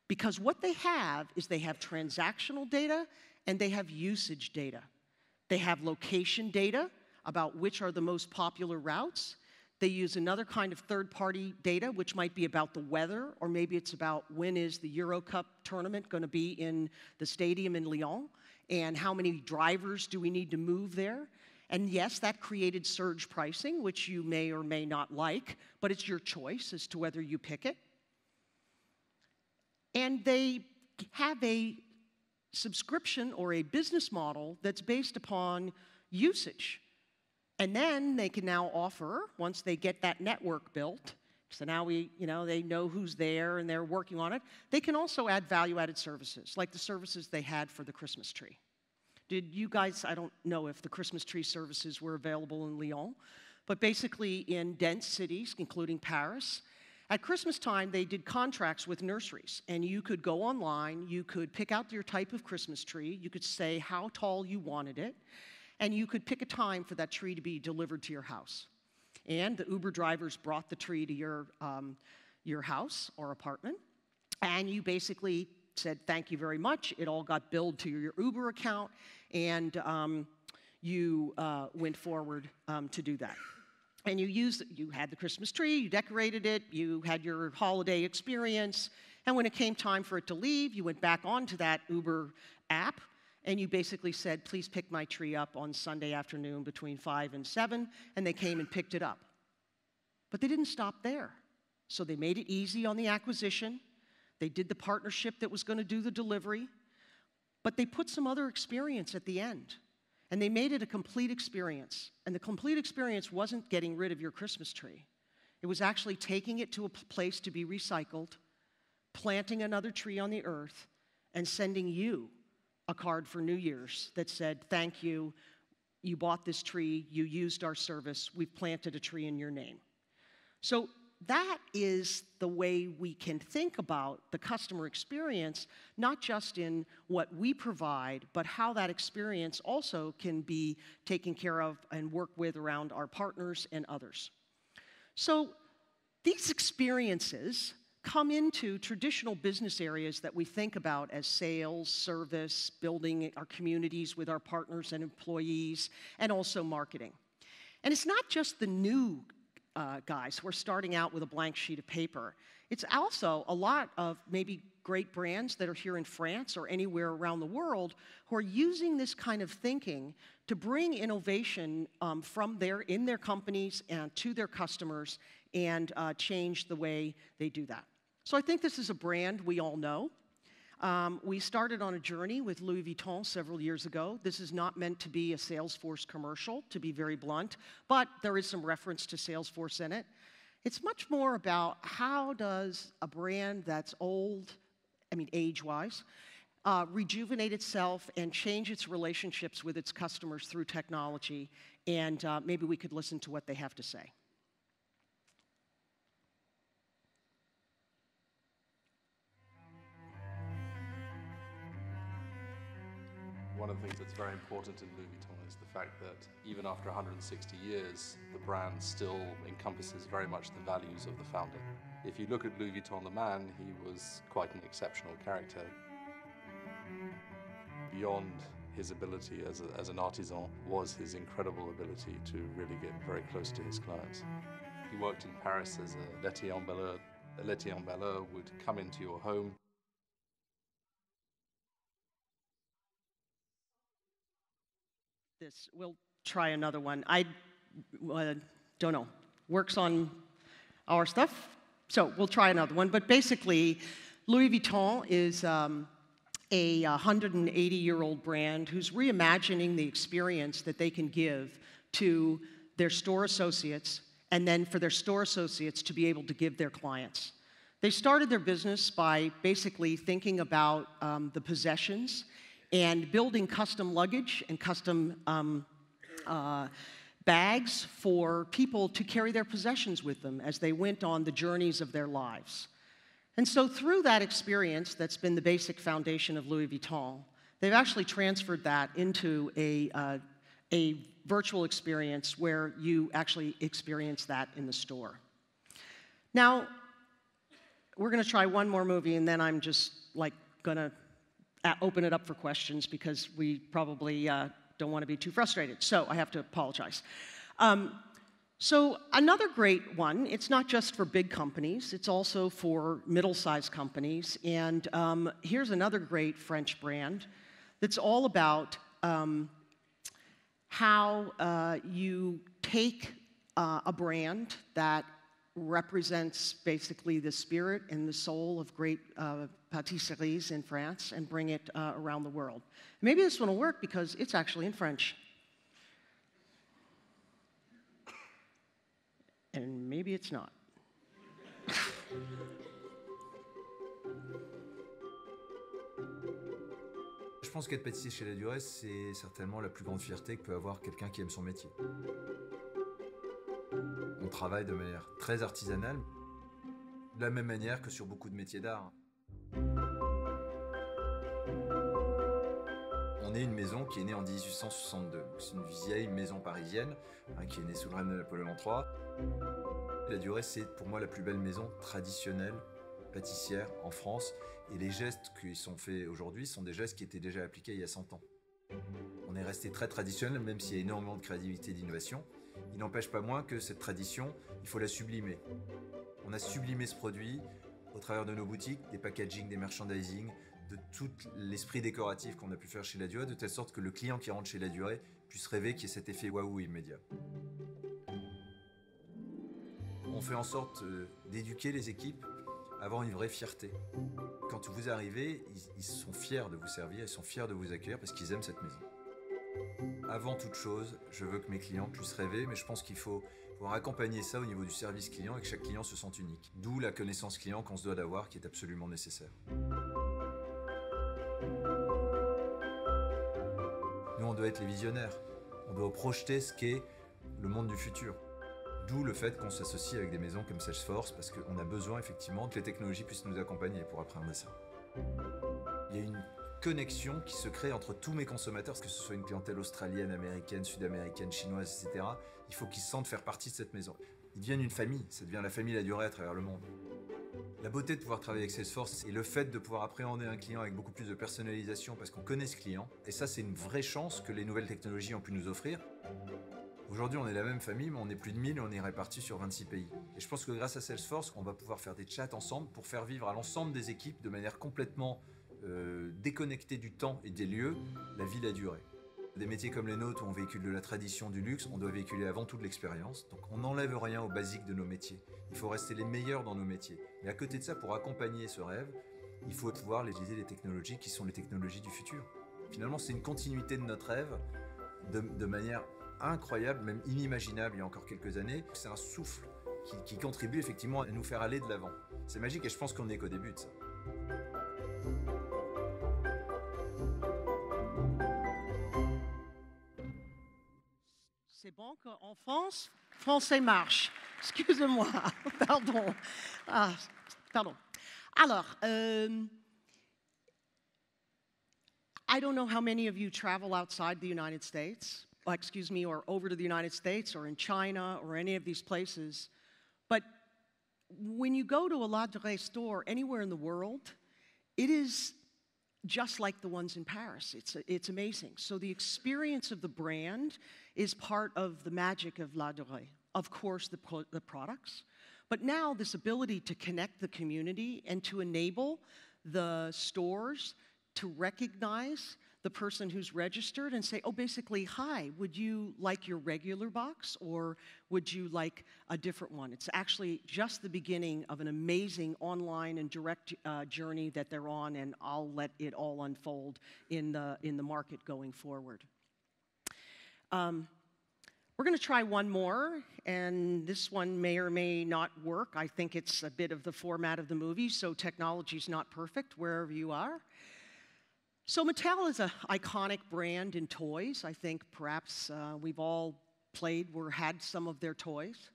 Because what they have is they have transactional data and they have usage data. They have location data about which are the most popular routes. They use another kind of third-party data, which might be about the weather, or maybe it's about when is the Euro Cup tournament going to be in the stadium in Lyon, and how many drivers do we need to move there. And yes, that created surge pricing, which you may or may not like, but it's your choice as to whether you pick it. And they have a subscription or a business model that's based upon usage. And then they can now offer, once they get that network built, so now they know who's there and they're working on it, they can also add value-added services, like the services they had for the Christmas tree. Did you guys, I don't know if the Christmas tree services were available in Lyon, but basically in dense cities, including Paris, at Christmas time, they did contracts with nurseries, and you could go online, you could pick out your type of Christmas tree, you could say how tall you wanted it, and you could pick a time for that tree to be delivered to your house. And the Uber drivers brought the tree to your house or apartment, and you basically said, thank you very much. It all got billed to your Uber account, and you went forward to do that. And you had the Christmas tree, you decorated it, you had your holiday experience, and when it came time for it to leave, you went back onto that Uber app, and you basically said, please pick my tree up on Sunday afternoon between 5 and 7, and they came and picked it up. But they didn't stop there. So they made it easy on the acquisition, they did the partnership that was going to do the delivery, but they put some other experience at the end. And they made it a complete experience. And the complete experience wasn't getting rid of your Christmas tree. It was actually taking it to a place to be recycled, planting another tree on the earth, and sending you a card for New Year's that said, thank you, you bought this tree, you used our service, we've planted a tree in your name. So that is the way we can think about the customer experience, not just in what we provide, but how that experience also can be taken care of and worked with around our partners and others. So these experiences come into traditional business areas that we think about as sales, service, building our communities with our partners and employees, and also marketing. And it's not just the new guys who are starting out with a blank sheet of paper. It's also a lot of maybe great brands that are here in France or anywhere around the world who are using this kind of thinking to bring innovation in their companies and to their customers and change the way they do that. So I think this is a brand we all know. We started on a journey with Louis Vuitton several years ago. This is not meant to be a Salesforce commercial, to be very blunt, but there is some reference to Salesforce in it. It's much more about how does a brand that's old, age-wise, rejuvenate itself and change its relationships with its customers through technology, and maybe we could listen to what they have to say. One of the things that's very important in Louis Vuitton is the fact that even after 160 years, the brand still encompasses very much the values of the founder. If you look at Louis Vuitton the man, he was quite an exceptional character. Beyond his ability as an artisan was his incredible ability to really get very close to his clients. He worked in Paris as a laitier emballeur. A laitier emballeur would come into your home. We'll try another one. don't know, works on our stuff. So we'll try another one. But basically, Louis Vuitton is a 180-year-old brand who's reimagining the experience that they can give to their store associates, and then for their store associates to be able to give their clients. They started their business by basically thinking about the possessions and building custom luggage and custom bags for people to carry their possessions with them as they went on the journeys of their lives. And so through that experience that's been the basic foundation of Louis Vuitton, they've actually transferred that into a virtual experience where you actually experience that in the store. Now, we're going to try one more movie, and then I'm just like going to open it up for questions because we probably don't want to be too frustrated. So I have to apologize. So another great one, it's not just for big companies, it's also for middle-sized companies. And here's another great French brand that's all about how you take a brand that represents basically the spirit and the soul of great patisseries in France and bring it around the world. Maybe this one will work because it's actually in French. And maybe it's not. Je pense qu'être pâtissier chez La Durée, c'est certainement la plus grande fierté que peut avoir quelqu'un qui aime son métier. On travaille de manière très artisanale, de la même manière que sur beaucoup de métiers d'art. On est une maison qui est née en 1862. C'est une vieille maison parisienne qui est née sous le règne de Napoléon III. La Durée, c'est pour moi la plus belle maison traditionnelle pâtissière en France. Et les gestes qui sont faits aujourd'hui sont des gestes qui étaient déjà appliqués il y a 100 ans. On est resté très traditionnel, même s'il y a énormément de créativité et d'innovation. Il n'empêche pas moins que cette tradition, il faut la sublimer. On a sublimé ce produit au travers de nos boutiques, des packaging, des merchandising, de tout l'esprit décoratif qu'on a pu faire chez La Durée, de telle sorte que le client qui rentre chez La Durée puisse rêver qu'il y ait cet effet waouh immédiat. On fait en sorte d'éduquer les équipes à avoir une vraie fierté. Quand vous arrivez, ils sont fiers de vous servir, ils sont fiers de vous accueillir parce qu'ils aiment cette maison. Avant toute chose, je veux que mes clients puissent rêver, mais je pense qu'il faut pouvoir accompagner ça au niveau du service client et que chaque client se sente unique. D'où la connaissance client qu'on se doit d'avoir, qui est absolument nécessaire. Nous, on doit être les visionnaires. On doit projeter ce qu'est le monde du futur. D'où le fait qu'on s'associe avec des maisons comme Salesforce, parce qu'on a besoin effectivement que les technologies puissent nous accompagner pour apprendre ça. Il y a une connexion qui se crée entre tous mes consommateurs, que ce soit une clientèle australienne, américaine, sud-américaine, chinoise, etc. Il faut qu'ils se sentent faire partie de cette maison. Ils deviennent une famille, ça devient la famille La Durée à travers le monde. La beauté de pouvoir travailler avec Salesforce et le fait de pouvoir appréhender un client avec beaucoup plus de personnalisation parce qu'on connaît ce client. Et ça, c'est une vraie chance que les nouvelles technologies ont pu nous offrir. Aujourd'hui, on est la même famille, mais on est plus de 1000 et on est répartis sur 26 pays. Et je pense que grâce à Salesforce, on va pouvoir faire des chats ensemble pour faire vivre à l'ensemble des équipes de manière complètement déconnectée du temps et des lieux, la vie La Durée. Des métiers comme les nôtres où on véhicule de la tradition, du luxe, on doit véhiculer avant tout de l'expérience. Donc on n'enlève rien aux basiques de nos métiers. Il faut rester les meilleurs dans nos métiers. Et à côté de ça, pour accompagner ce rêve, il faut pouvoir utiliser les technologies qui sont les technologies du futur. Finalement, c'est une continuité de notre rêve de manière incroyable, même inimaginable il y a encore quelques années. C'est un souffle qui contribue effectivement à nous faire aller de l'avant. C'est magique et je pense qu'on n'est qu'au début de ça. C'est bon qu'en France, français marche. Excusez-moi, pardon. Ah, pardon. Alors, I don't know how many of you travel outside the United States, or over to the United States, or in China, or any of these places. But when you go to a La Durée store anywhere in the world, it is just like the ones in Paris. It's amazing. So the experience of the brand is part of the magic of La Durée. Of course, the products, but now this ability to connect the community and to enable the stores to recognize the person who's registered and say, oh, basically, hi, would you like your regular box or would you like a different one? It's actually just the beginning of an amazing online and direct journey that they're on, and I'll let it all unfold in the market going forward. We're going to try one more, and this one may or may not work. I think it's a bit of the format of the movie, so technology's not perfect wherever you are. So Mattel is an iconic brand in toys. I think perhaps we've all played or had some of their toys.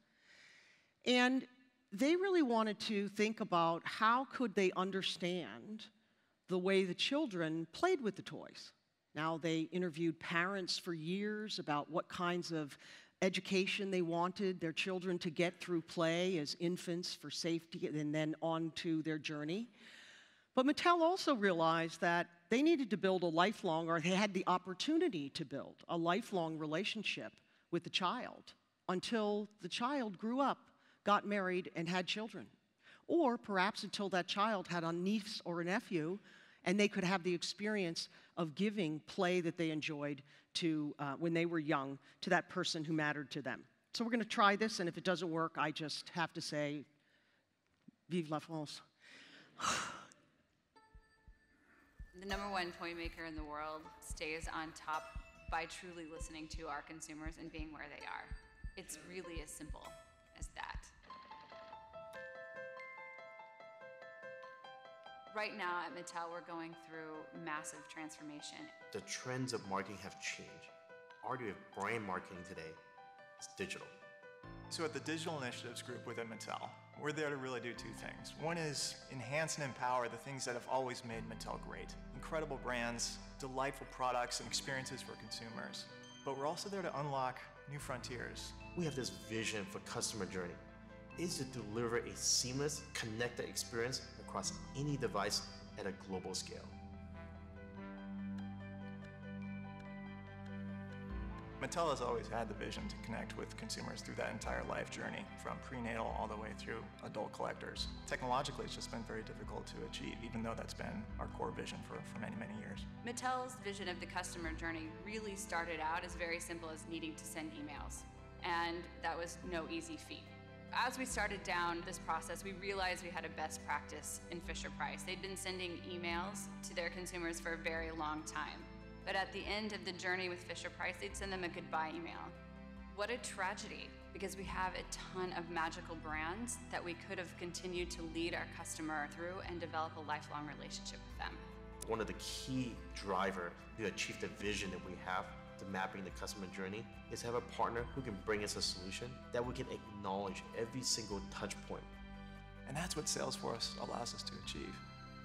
And they really wanted to think about how could they understand the way the children played with the toys. Now, they interviewed parents for years about what kinds of education they wanted their children to get through play as infants for safety and then on to their journey. But Mattel also realized that they needed to build a lifelong, or they had the opportunity to build a lifelong relationship with the child until the child grew up, got married, and had children. Or perhaps until that child had a niece or a nephew, and they could have the experience of giving play that they enjoyed to, when they were young, to that person who mattered to them. So we're going to try this, and if it doesn't work, I just have to say, vive la France. The #1 toy maker in the world stays on top by truly listening to our consumers and being where they are. It's really as simple as that. Right now at Mattel, we're going through massive transformation. The trends of marketing have changed. Already with brand marketing today, it's digital. So at the Digital Initiatives Group within Mattel, we're there to really do two things. One is enhance and empower the things that have always made Mattel great. Incredible brands, delightful products and experiences for consumers. But we're also there to unlock new frontiers. We have this vision for customer journey. It's to deliver a seamless, connected experience across any device at a global scale. Mattel has always had the vision to connect with consumers through that entire life journey, from prenatal all the way through adult collectors. Technologically, it's just been very difficult to achieve, even though that's been our core vision for many, many years. Mattel's vision of the customer journey really started out as very simple as needing to send emails, and that was no easy feat. As we started down this process, we realized we had a best practice in Fisher-Price. They'd been sending emails to their consumers for a very long time. But at the end of the journey with Fisher-Price, they'd send them a goodbye email. What a tragedy, because we have a ton of magical brands that we could have continued to lead our customer through and develop a lifelong relationship with them. One of the key drivers to achieve the vision that we have to mapping the customer journey is to have a partner who can bring us a solution that we can acknowledge every single touch point. And that's what Salesforce allows us to achieve.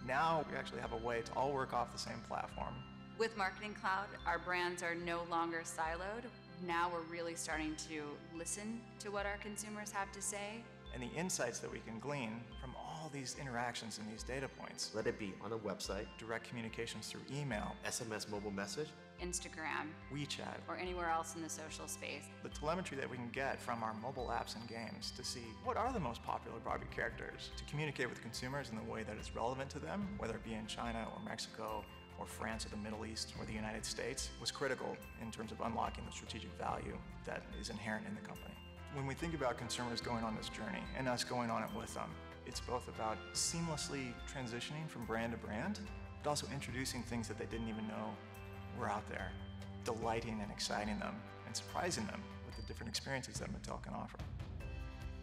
Now we actually have a way to all work off the same platform. With Marketing Cloud, our brands are no longer siloed. Now we're really starting to listen to what our consumers have to say. And the insights that we can glean from all these interactions and these data points. Let it be on a website, direct communications through email, SMS mobile message, Instagram, WeChat, or anywhere else in the social space. The telemetry that we can get from our mobile apps and games to see what are the most popular Barbie characters, to communicate with consumers in the way that is relevant to them, whether it be in China or Mexico or France or the Middle East or the United States, was critical in terms of unlocking the strategic value that is inherent in the company. When we think about consumers going on this journey and us going on it with them, it's both about seamlessly transitioning from brand to brand, but also introducing things that they didn't even know were out there, delighting and exciting them and surprising them with the different experiences that Mattel can offer.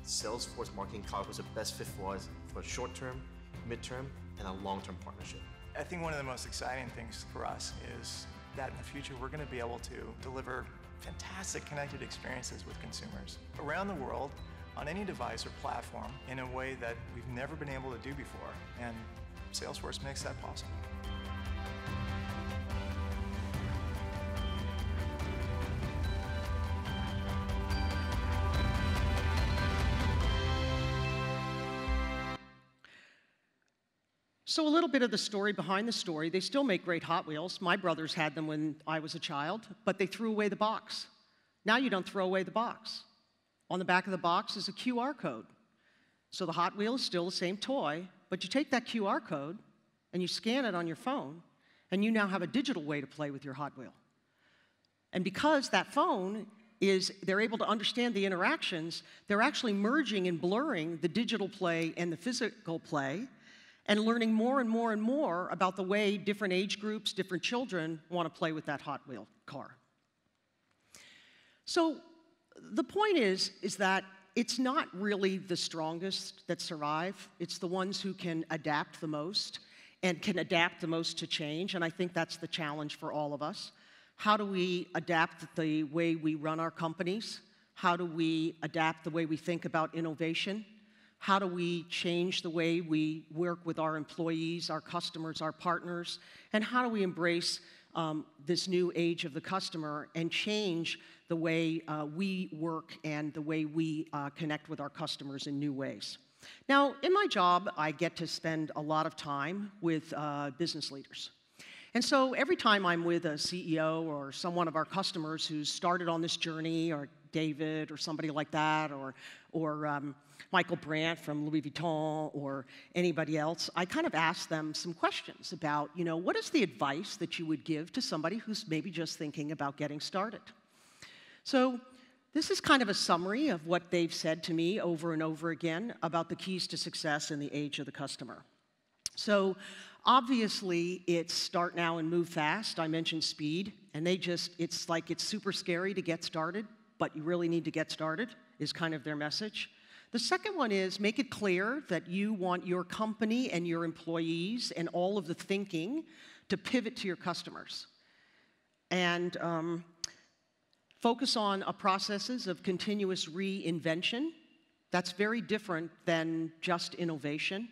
Salesforce Marketing Cloud was the best fit for us for a short-term, mid-term, and a long-term partnership. I think one of the most exciting things for us is that in the future we're going to be able to deliver fantastic connected experiences with consumers around the world on any device or platform in a way that we've never been able to do before, and Salesforce makes that possible. So a little bit of the story behind the story. They still make great Hot Wheels. My brothers had them when I was a child, but they threw away the box. Now you don't throw away the box. On the back of the box is a QR code. So the Hot Wheel is still the same toy, but you take that QR code and you scan it on your phone, and you now have a digital way to play with your Hot Wheel. And because that phone they're able to understand the interactions, they're actually merging and blurring the digital play and the physical play, and learning more and more and more about the way different age groups, different children want to play with that Hot Wheel car. So the point is that it's not really the strongest that survive. It's the ones who can adapt the most and can adapt the most to change, and I think that's the challenge for all of us. How do we adapt the way we run our companies? How do we adapt the way we think about innovation? How do we change the way we work with our employees, our customers, our partners? And how do we embrace this new age of the customer and change the way we work and the way we connect with our customers in new ways? Now, in my job, I get to spend a lot of time with business leaders. And so every time I'm with a CEO or someone of our customers who's started on this journey, or David or somebody like that, or Michael Brandt from Louis Vuitton, or anybody else, I kind of ask them some questions about, what is the advice that you would give to somebody who's maybe just thinking about getting started? So this is kind of a summary of what they've said to me over and over again about the keys to success in the age of the customer. So obviously, it's start now and move fast. I mentioned speed, and it's like it's super scary to get started, but you really need to get started, is kind of their message. The second one is make it clear that you want your company and your employees and all of the thinking to pivot to your customers. And focus on processes of continuous reinvention. That's very different than just innovation,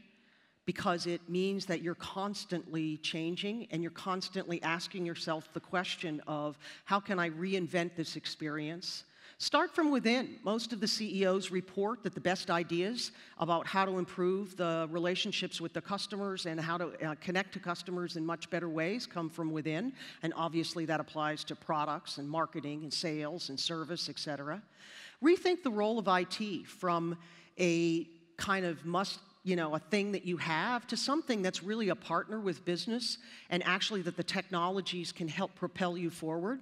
because it means that you're constantly changing and you're constantly asking yourself the question of, how can I reinvent this experience? Start from within. Most of the CEOs report that the best ideas about how to improve the relationships with the customers and how to connect to customers in much better ways come from within, and obviously that applies to products and marketing and sales and service, etc. Rethink the role of IT from a kind of a thing that you have to something that's really a partner with business, and actually that the technologies can help propel you forward.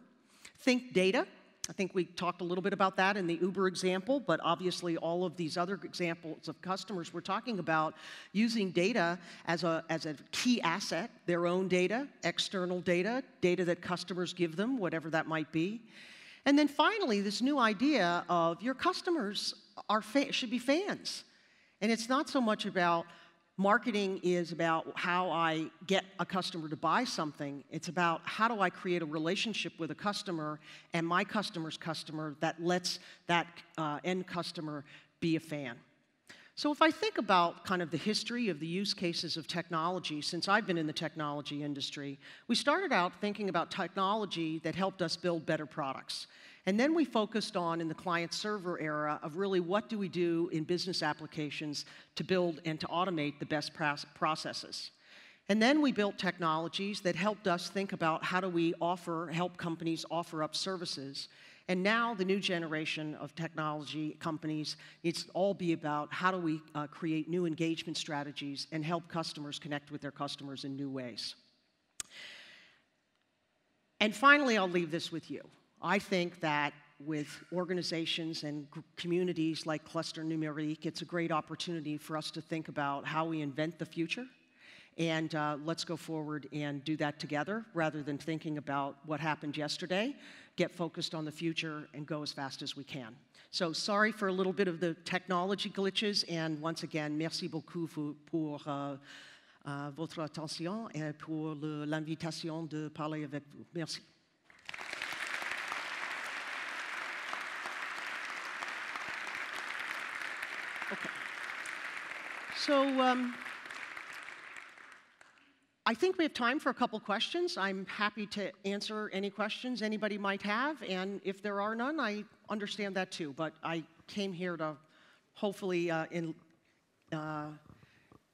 Think data. I think we talked a little bit about that in the Uber example, but obviously all of these other examples of customers we're talking about using data as a key asset, their own data, external data, data that customers give them, whatever that might be. And then finally, this new idea of your customers should be fans. And it's not so much about marketing is about how I get a customer to buy something. It's about how do I create a relationship with a customer and my customer's customer that lets that end customer be a fan. So if I think about kind of the history of the use cases of technology since I've been in the technology industry, we started out thinking about technology that helped us build better products. And then we focused on, in the client-server era, of really what do we do in business applications to build and to automate the best processes. And then we built technologies that helped us think about how do we help companies offer up services. And now the new generation of technology companies needs to all be about how do we create new engagement strategies and help customers connect with their customers in new ways. And finally, I'll leave this with you. I think that with organizations and communities like Clust'R Numérique, it's a great opportunity for us to think about how we invent the future. And let's go forward and do that together rather than thinking about what happened yesterday. Get focused on the future and go as fast as we can. So sorry for a little bit of the technology glitches. And once again, merci beaucoup pour votre attention et pour l'invitation de parler avec vous. Merci. Okay. So I think we have time for a couple questions. I'm happy to answer any questions anybody might have, and if there are none, I understand that too. But I came here to hopefully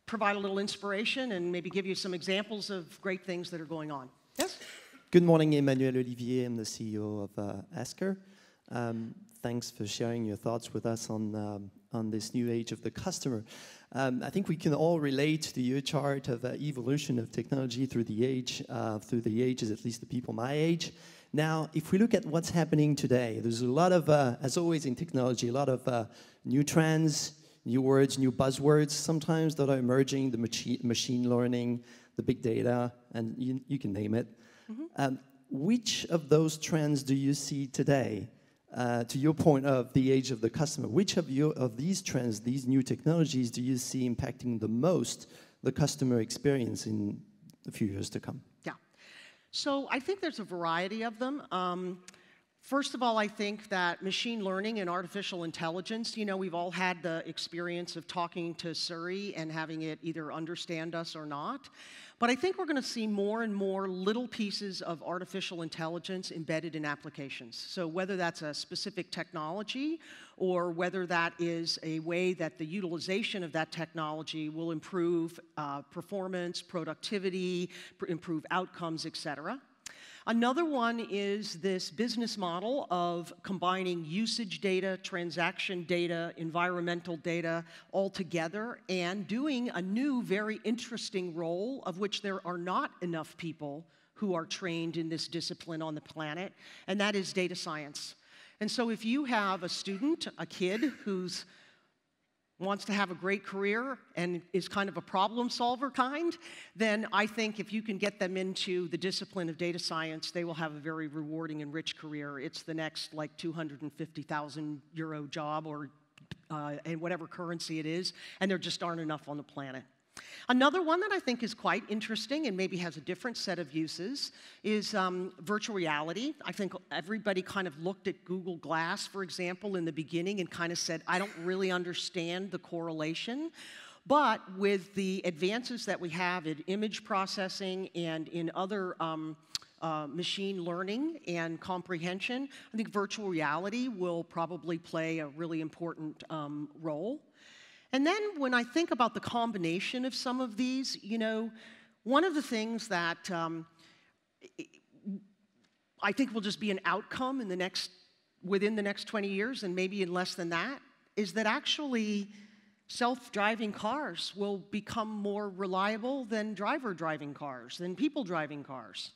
provide a little inspiration and maybe give you some examples of great things that are going on. Yes? Good morning, Emmanuel Olivier. I'm the CEO of Asker. Thanks for sharing your thoughts with us on on this new age of the customer. I think we can all relate to your chart of evolution of technology through the ages, at least the people my age. Now, if we look at what's happening today, there's a lot of, as always in technology, a lot of new trends, new words, new buzzwords sometimes that are emerging, the machine learning, the big data, and you can name it. Mm-hmm. Which of those trends do you see today, to your point of the age of the customer, which of these trends, these new technologies, do you see impacting the most the customer experience in a few years to come? Yeah. So I think there's a variety of them. First of all, I think that machine learning and artificial intelligence, you know, we've all had the experience of talking to Siri and having it either understand us or not. But I think we're going to see more and more little pieces of artificial intelligence embedded in applications. So whether that's a specific technology or whether that is a way that the utilization of that technology will improve performance, productivity, improve outcomes, et cetera. Another one is this business model of combining usage data, transaction data, environmental data all together and doing a new, very interesting role of which there are not enough people who are trained in this discipline on the planet, and that is data science. And so if you have a student, a kid who's wants to have a great career and is kind of a problem solver kind, then I think if you can get them into the discipline of data science, they will have a very rewarding and rich career. It's the next like 250,000 euro job or in whatever currency it is, and there just aren't enough on the planet. Another one that I think is quite interesting and maybe has a different set of uses is virtual reality. I think everybody kind of looked at Google Glass, for example, in the beginning and kind of said, I don't really understand the correlation. But with the advances that we have in image processing and in other machine learning and comprehension, I think virtual reality will probably play a really important role. And then when I think about the combination of some of these, you know, one of the things that I think will just be an outcome in within the next 20 years, and maybe in less than that, is that actually self-driving cars will become more reliable than driver driving cars, than people driving cars.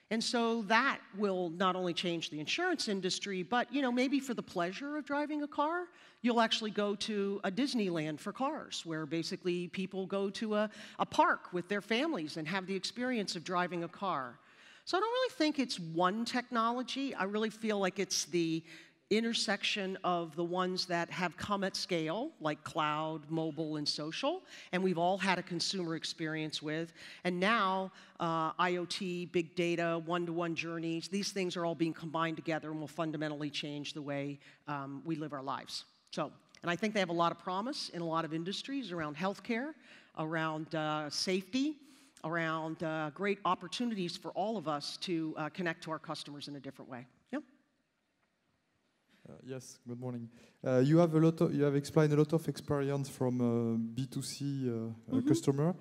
And so that will not only change the insurance industry, but you know, maybe for the pleasure of driving a car, you'll actually go to a Disneyland for cars, where basically people go to a park with their families and have the experience of driving a car. So I don't really think it's one technology. I really feel like it's the intersection of the ones that have come at scale, like cloud, mobile, and social, and we've all had a consumer experience with, and now IoT, big data, one-to-one journeys, these things are all being combined together and will fundamentally change the way we live our lives. So, and I think they have a lot of promise in a lot of industries around healthcare, around safety, around great opportunities for all of us to connect to our customers in a different way. Yep. Yes, good morning. You have explained a lot of experience from B2C customer.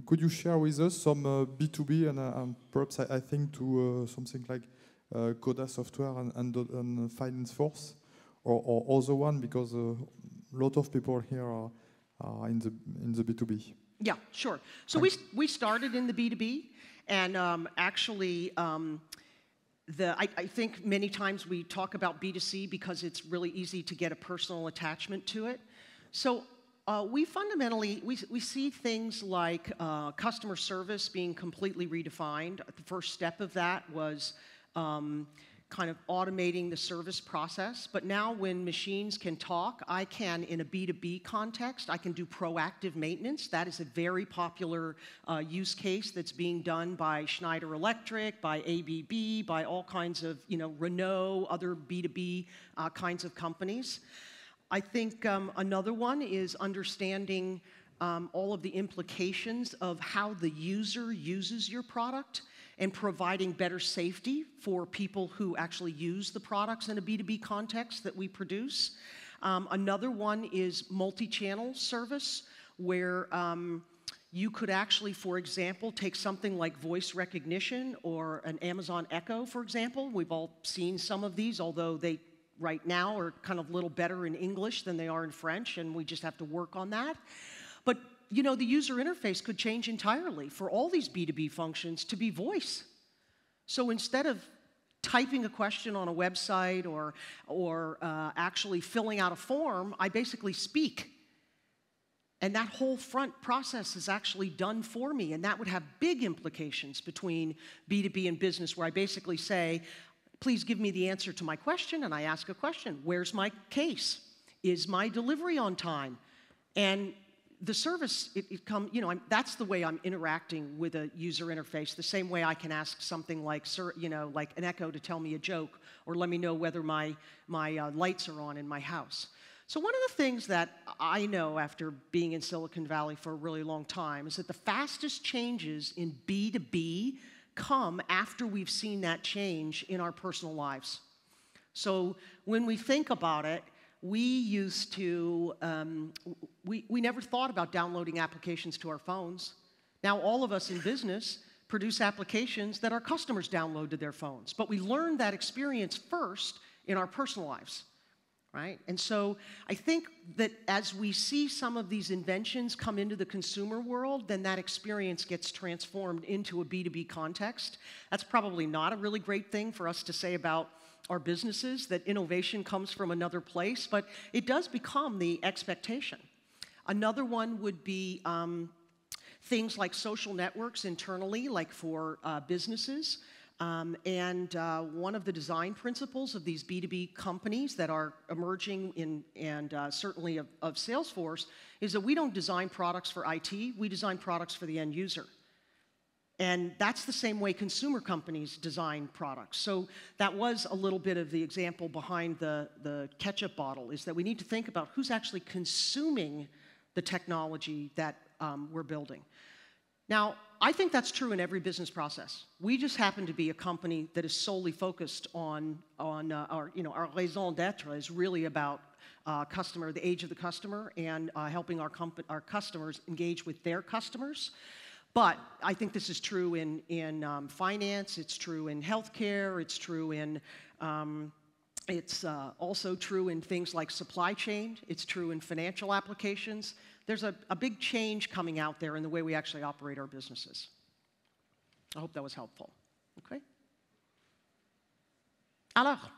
Could you share with us some B2B and perhaps I think to something like Coda Software and Finance Force or other one, because a lot of people here are in the B2B. Yeah, sure. So we started in the B2B, and actually. I think many times we talk about B2C because it's really easy to get a personal attachment to it. So we fundamentally, we see things like customer service being completely redefined. The first step of that was kind of automating the service process. But now when machines can talk, I can, in a B2B context, I can do proactive maintenance. That is a very popular use case that's being done by Schneider Electric, by ABB, by all kinds of, you know, Renault, other B2B kinds of companies. I think another one is understanding all of the implications of how the user uses your product and providing better safety for people who actually use the products in a B2B context that we produce. Another one is multi-channel service, where you could actually, for example, take something like voice recognition or an Amazon Echo, for example. We've all seen some of these, although they right now are kind of a little better in English than they are in French, and we just have to work on that. But you know, the user interface could change entirely for all these B2B functions to be voice. So instead of typing a question on a website or actually filling out a form, I basically speak. And that whole front process is actually done for me, and that would have big implications between B2B and business, where I basically say, please give me the answer to my question, and I ask a question. Where's my case? Is my delivery on time? And the service, you know, that's the way I'm interacting with a user interface, the same way I can ask something like, you know, like an Echo to tell me a joke, or let me know whether my lights are on in my house. So one of the things that I know after being in Silicon Valley for a really long time is that the fastest changes in B2B come after we've seen that change in our personal lives. So when we think about it, we used to, we never thought about downloading applications to our phones. Now all of us in business produce applications that our customers download to their phones. But we learned that experience first in our personal lives. Right? And so I think that as we see some of these inventions come into the consumer world, then that experience gets transformed into a B2B context. That's probably not a really great thing for us to say about our businesses, that innovation comes from another place, but it does become the expectation. Another one would be things like social networks internally, like for businesses. One of the design principles of these B2B companies that are emerging and certainly of Salesforce is that we don't design products for IT, we design products for the end user. And that's the same way consumer companies design products. So that was a little bit of the example behind the ketchup bottle, is that we need to think about who's actually consuming the technology that we're building. Now, I think that's true in every business process. We just happen to be a company that is solely focused on our, you know, our raison d'etre is really about the age of the customer, and helping our customers engage with their customers. But I think this is true in finance, it's true in healthcare, it's true in, it's also true in things like supply chain, it's true in financial applications. There's a big change coming out there in the way we actually operate our businesses. I hope that was helpful. Okay? Alors,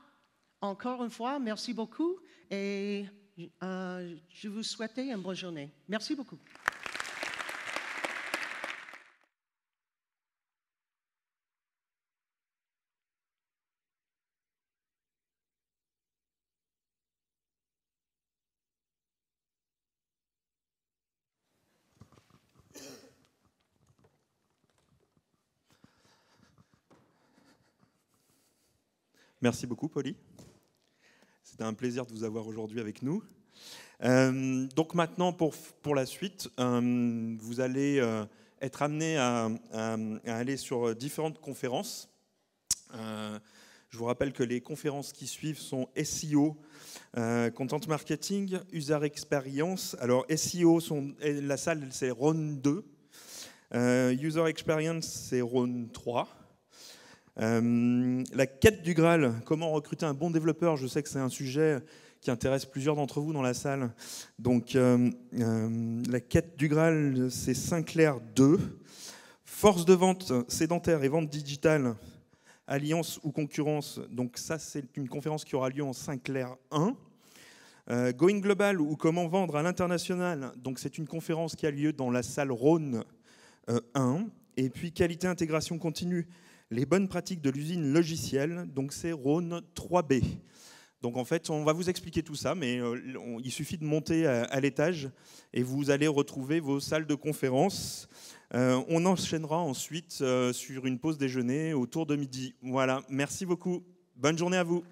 encore une fois, merci beaucoup et je vous souhaite une bonne journée. Merci beaucoup. Merci beaucoup, Polly. C'était un plaisir de vous avoir aujourd'hui avec nous. Donc maintenant, pour la suite, vous allez être amenés à aller sur différentes conférences. Je vous rappelle que les conférences qui suivent sont SEO, Content Marketing, User Experience. Alors SEO, la salle, c'est Round 2. User Experience, c'est Round 3. La quête du Graal, comment recruter un bon développeur, je sais que c'est un sujet qui intéresse plusieurs d'entre vous dans la salle. Donc la quête du Graal, c'est Sinclair 2. Force de vente sédentaire et vente digitale, alliance ou concurrence. Donc ça, c'est une conférence qui aura lieu en Sinclair 1. Going Global ou comment vendre à l'international. Donc c'est une conférence qui a lieu dans la salle Rhône 1. Et puis qualité intégration continue. Les bonnes pratiques de l'usine logicielle, donc c'est Rhône 3B. Donc en fait, on va vous expliquer tout ça, mais il suffit de monter à l'étage et vous allez retrouver vos salles de conférence. On enchaînera ensuite sur une pause déjeuner autour de midi. Voilà, merci beaucoup. Bonne journée à vous.